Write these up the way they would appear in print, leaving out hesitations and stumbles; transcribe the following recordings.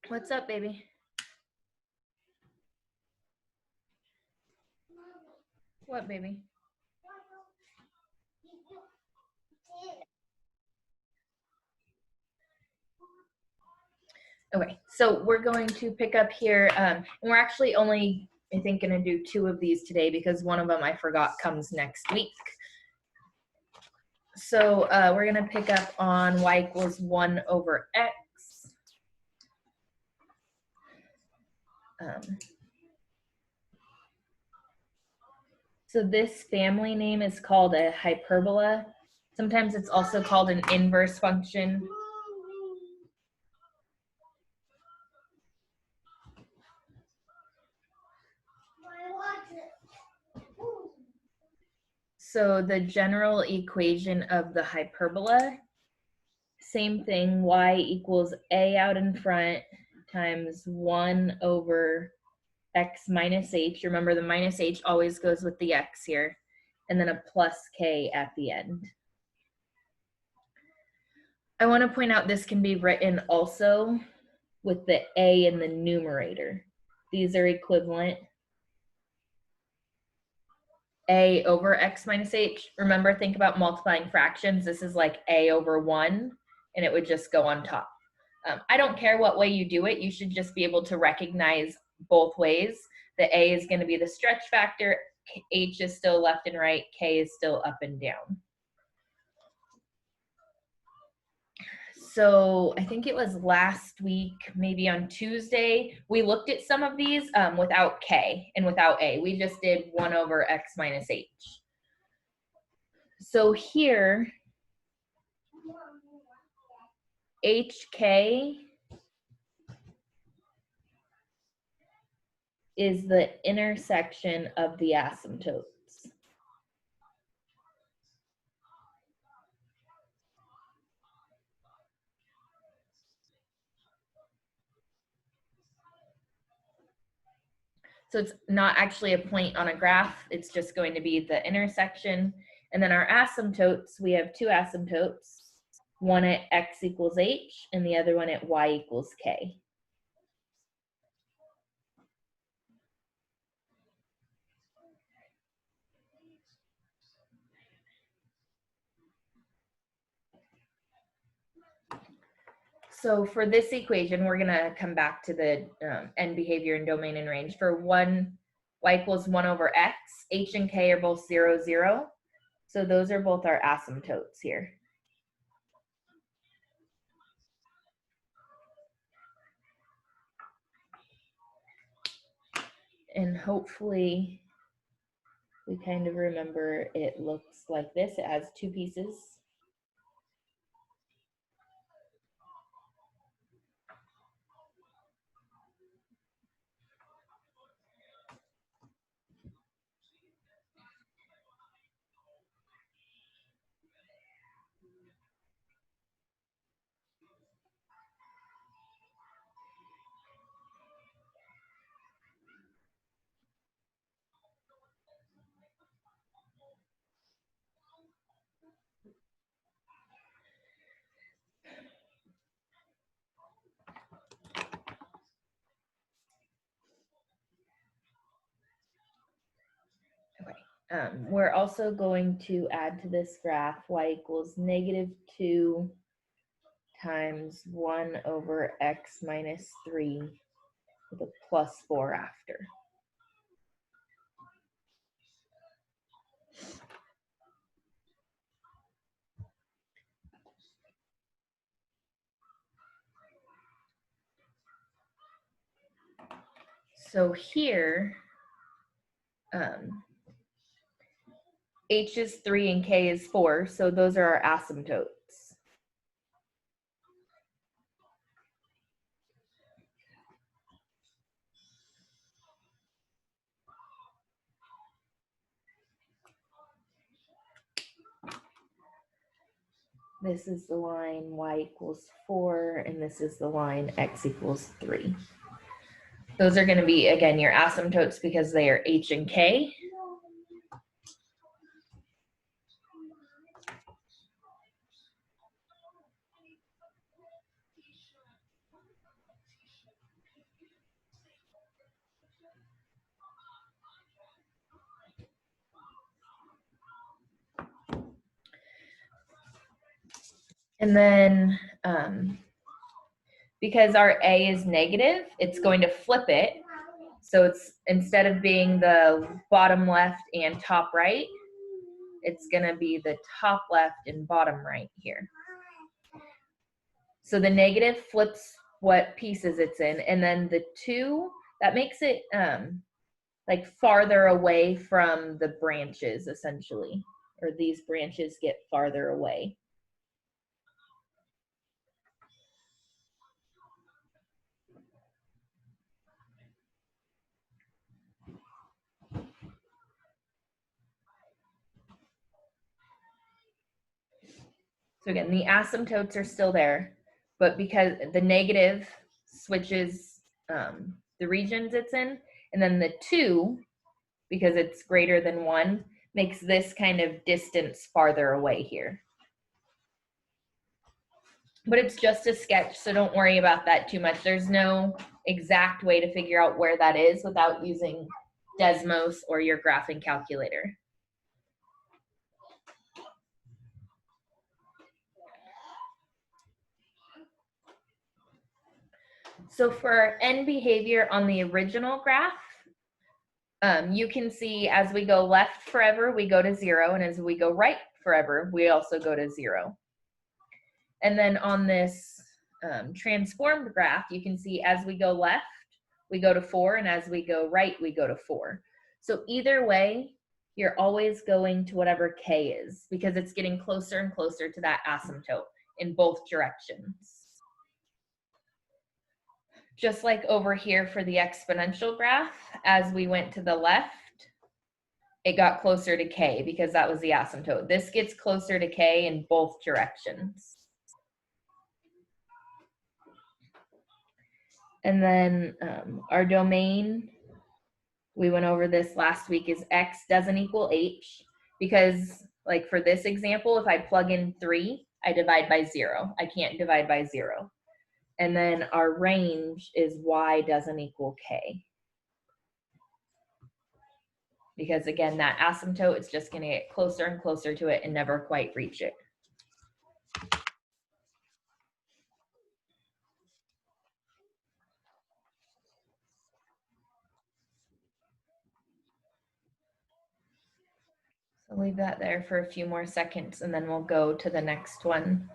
What's up, baby? What, baby? Okay, so we're going to pick up here, and we're actually only, I think, going to do 2 of these today because one of them I forgot comes next week. So we're going to pick up on y equals 1 over x. So this family name is called a hyperbola. Sometimes it's also called an inverse function. So the general equation of the hyperbola, same thing, y equals a out in front times 1 over x minus h. Remember, the minus h always goes with the x here, and then a plus k at the end. I want to point out this can be written also with the a in the numerator. These are equivalent. A over x minus h. Remember, think about multiplying fractions. This is like a over 1, and it would just go on top. I don't care what way you do it. You should just be able to recognize both ways. The a is going to be the stretch factor. H is still left and right. K is still up and down. So I think it was last week, maybe on Tuesday, we looked at some of these without K and without A. We just did 1 over x minus h. So here, HK is the intersection of the asymptotes. So it's not actually a point on a graph, it's just going to be the intersection. And then our asymptotes, we have 2 asymptotes, one at x equals h and the other one at y equals k. So for this equation, we're going to come back to the end behavior and domain and range. For y equals 1 over x, h and k are both 0, 0. So those are both our asymptotes here. And hopefully we kind of remember it looks like this. It has 2 pieces. We're also going to add to this graph y equals -2 times 1 over x minus 3 with a plus 4 after. So here, h is 3 and k is 4, so those are our asymptotes. This is the line y equals 4, and this is the line x equals 3. Those are going to be, again, your asymptotes because they are h and k. And then because our A is negative, it's going to flip it. So it's, instead of being the bottom left and top right, it's going to be the top left and bottom right here. So the negative flips what pieces it's in, and then the 2, that makes it like farther away from the branches, essentially, or these branches get farther away. So again, the asymptotes are still there, but because the negative switches the regions it's in, and then the 2, because it's greater than 1, makes this kind of distance farther away here. But it's just a sketch, so don't worry about that too much. There's no exact way to figure out where that is without using Desmos or your graphing calculator. So for end behavior on the original graph, you can see as we go left forever, we go to 0, and as we go right forever, we also go to 0. And then on this transformed graph, you can see as we go left, we go to 4, and as we go right, we go to 4. So either way, you're always going to whatever k is, because it's getting closer and closer to that asymptote in both directions. Just like over here for the exponential graph, as we went to the left, it got closer to k because that was the asymptote. This gets closer to k in both directions. And then our domain, we went over this last week, is x doesn't equal h, because like for this example, if I plug in 3, I divide by 0. I can't divide by 0. And then our range is y doesn't equal k. Because again, that asymptote is just going to get closer and closer to it and never quite reach it. So leave that there for a few more seconds, and then we'll go to the next one,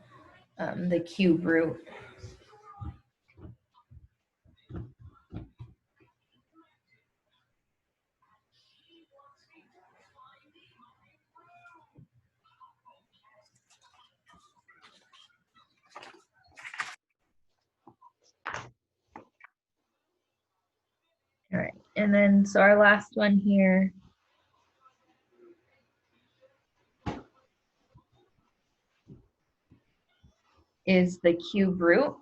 the cube root. All right, and then so our last one here is the cube root.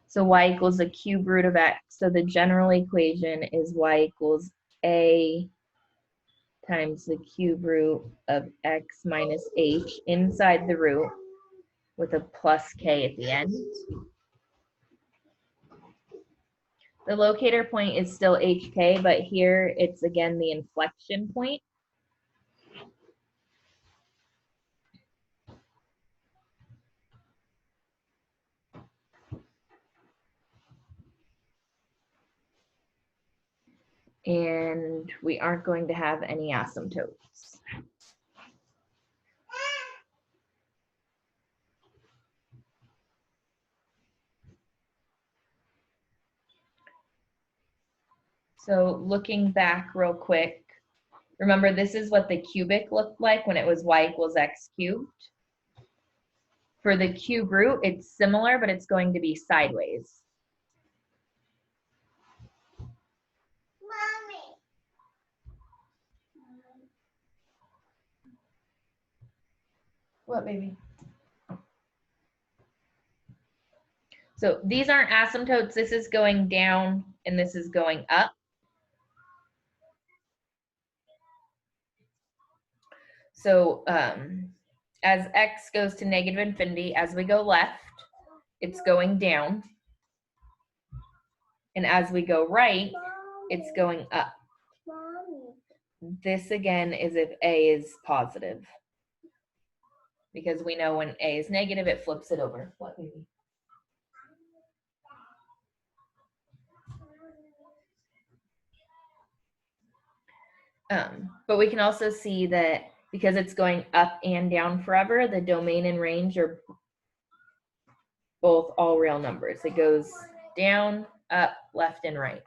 So y equals the cube root of x. So the general equation is y equals a times the cube root of x minus h inside the root with a plus k at the end. The locator point is still hk, but here it's again the inflection point. And we aren't going to have any asymptotes. So looking back real quick, remember this is what the cubic looked like when it was y equals x cubed. For the cube root, it's similar, but it's going to be sideways. Mommy. What, baby? So these aren't asymptotes. This is going down and this is going up. So as x goes to negative infinity, as we go left, it's going down. And as we go right, it's going up. this again is if A is positive. Because we know when A is negative, it flips it over. What, baby? But we can also see that because it's going up and down forever, the domain and range are both all real numbers. It goes down, up, left, and right.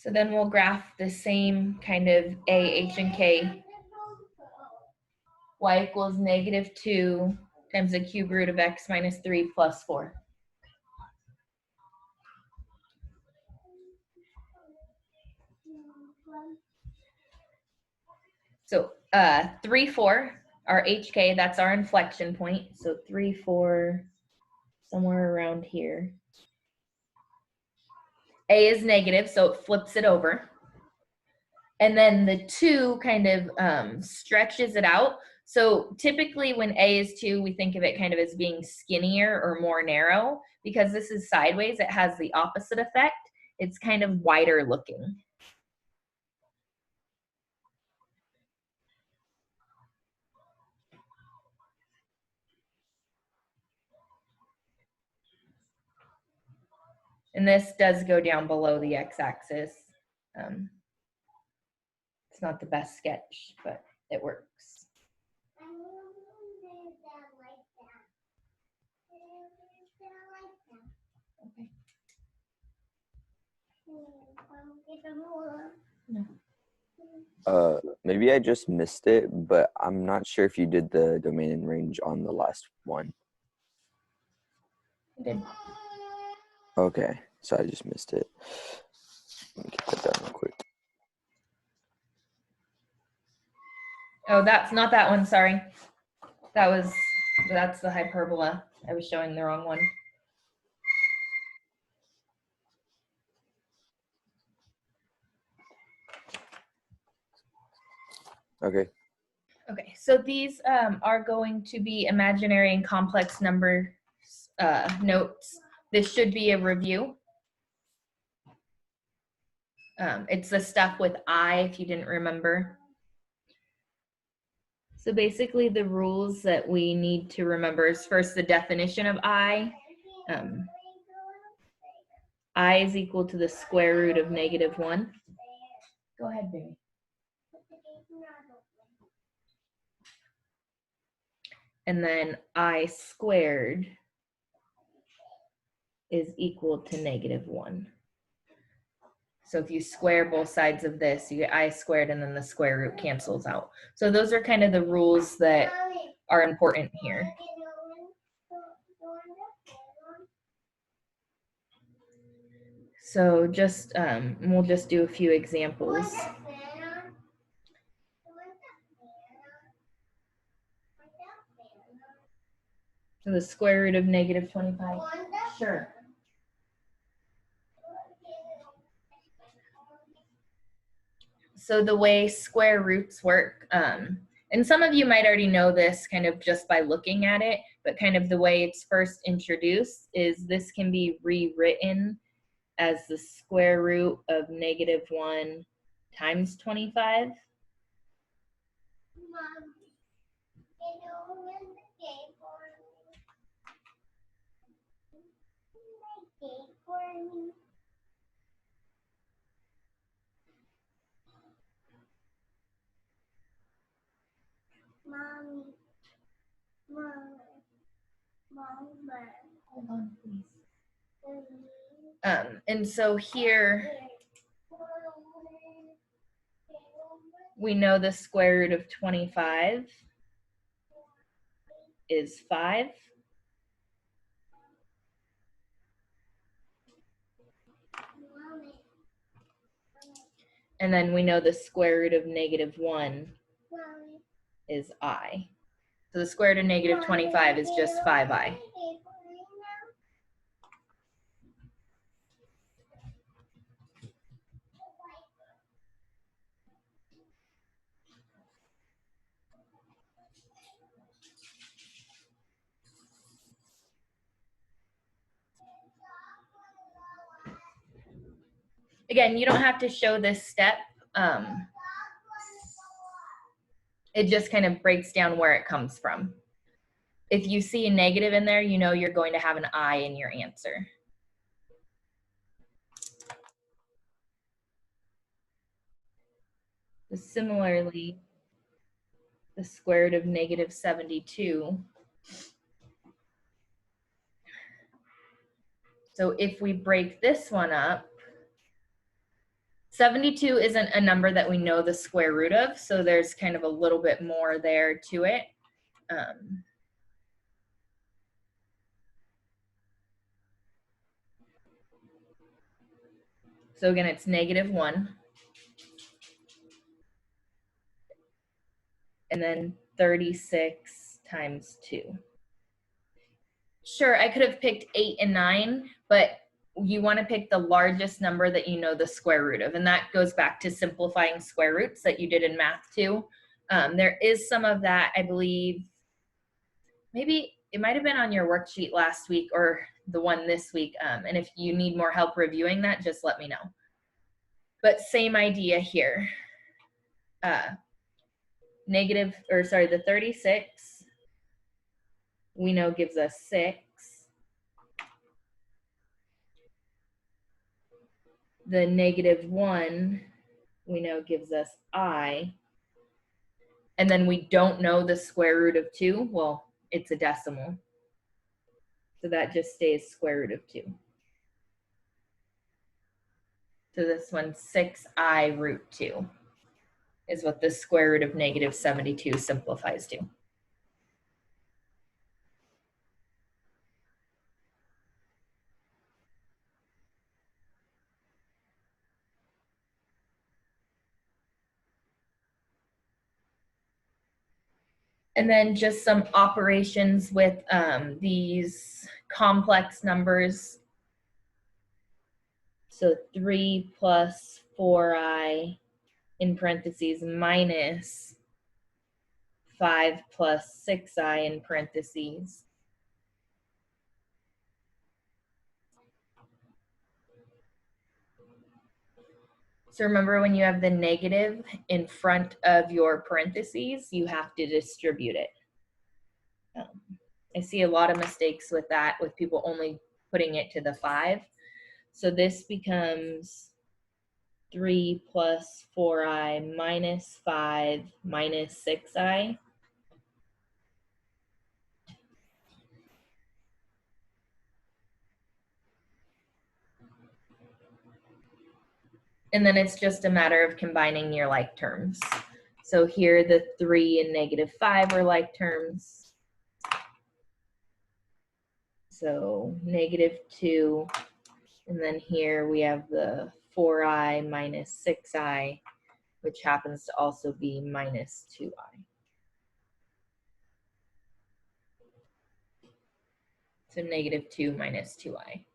So then we'll graph the same kind of A, H, and K. Y equals -2 times the cube root of x minus 3 plus 4. So 3, 4, our HK, that's our inflection point. So 3, 4, somewhere around here. A is negative, so it flips it over. And then the 2 kind of stretches it out. So typically when A is 2, we think of it kind of as being skinnier or more narrow. Because this is sideways, it has the opposite effect. It's kind of wider looking. And this does go down below the x-axis. It's not the best sketch, but it works. Okay. Maybe I just missed it, but I'm not sure if you did the domain and range on the last one. I did. Okay, so I just missed it. Let me get that done real quick. Oh, that's not that one, sorry. That's the hyperbola. I was showing the wrong one. Okay. Okay, so these are going to be imaginary and complex number notes. This should be a review. It's the stuff with I, if you didn't remember. So basically the rules that we need to remember is first the definition of I. I is equal to the square root of -1. Go ahead, baby. And then I squared is equal to -1. So if you square both sides of this, you get I squared and then the square root cancels out. So those are kind of the rules that are important here. So just, we'll just do a few examples. So the square root of -25. Sure. So the way square roots work, and some of you might already know this kind of just by looking at it, but kind of the way it's first introduced is this can be rewritten as the square root of -1 times 25. Hold on, please. And so here we know the square root of 25 is 5. And then we know the square root of -1 is I. So the square root of -25 is just 5i. Again, you don't have to show this step. It just kind of breaks down where it comes from. If you see a negative in there, you know you're going to have an I in your answer. Similarly, the square root of negative 72. So if we break this one up, 72 isn't a number that we know the square root of, so there's kind of a little bit more there to it. So again, it's -1. And then 36 times 2. Sure, I could have picked 8 and 9, but you want to pick the largest number that you know the square root of. And that goes back to simplifying square roots that you did in math too. There is some of that, I believe, maybe it might have been on your worksheet last week or the one this week. And if you need more help reviewing that, just let me know. But same idea here. The 36 we know gives us 6. The -1 we know gives us I. And then we don't know the square root of 2. Well, it's a decimal. So that just stays square root of 2. So this one, 6I root 2 is what the square root of -72 simplifies to. And then just some operations with these complex numbers. So 3 plus 4I in parentheses minus 5 plus 6I in parentheses. So remember, when you have the negative in front of your parentheses, you have to distribute it. I see a lot of mistakes with that, with people only putting it to the 5. So this becomes 3 plus 4I minus 5 minus 6I. And then it's just a matter of combining your like terms. So here the 3 and -5 are like terms. So -2. And then here we have the 4I minus 6I, which happens to also be minus 2I. So -2 minus 2I.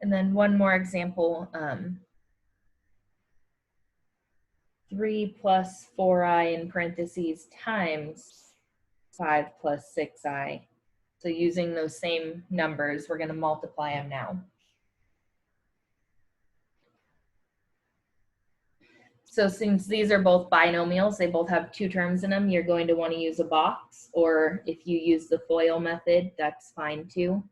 And then one more example, 3 plus 4I in parentheses times 5 plus 6I. So using those same numbers, we're going to multiply them now. So since these are both binomials, they both have 2 terms in them, you're going to want to use a box, or if you use the FOIL method, that's fine too.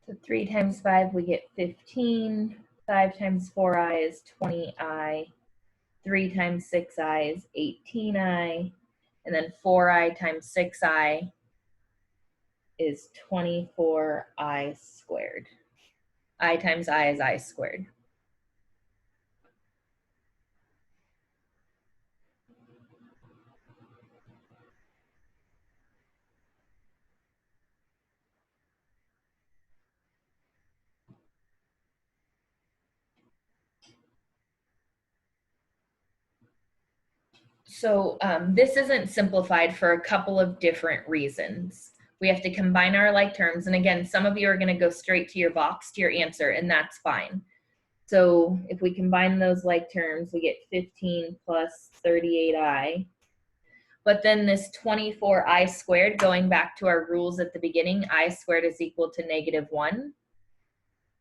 So 3 times 5, we get 15. 5 times 4I is 20I. 3 times 6I is 18I. And then 4I times 6I is 24I squared. I times I is I squared. So this isn't simplified for a couple of different reasons. We have to combine our like terms. And again, some of you are going to go straight to your box, to your answer, and that's fine. So if we combine those like terms, we get 15 plus 38i. But then this 24i squared, going back to our rules at the beginning, I squared is equal to -1.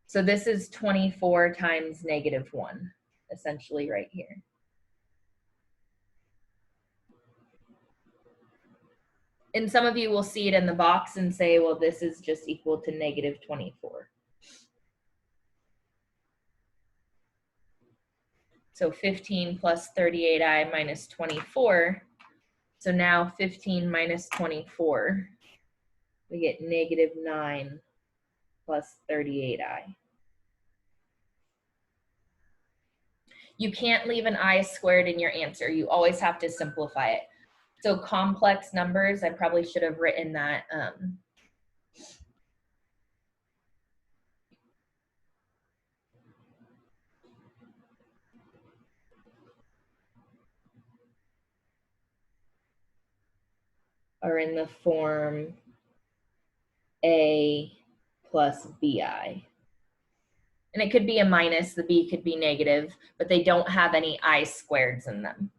So this is 24 times -1, essentially right here. And some of you will see it in the box and say, well, this is just equal to -24. So 15 plus 38i minus 24. So now 15 minus 24, we get -9 plus 38i. You can't leave an I squared in your answer. You always have to simplify it. So complex numbers, I probably should have written that. Are in the form A plus BI. And it could be a minus, the B could be negative, but they don't have any I squareds in them.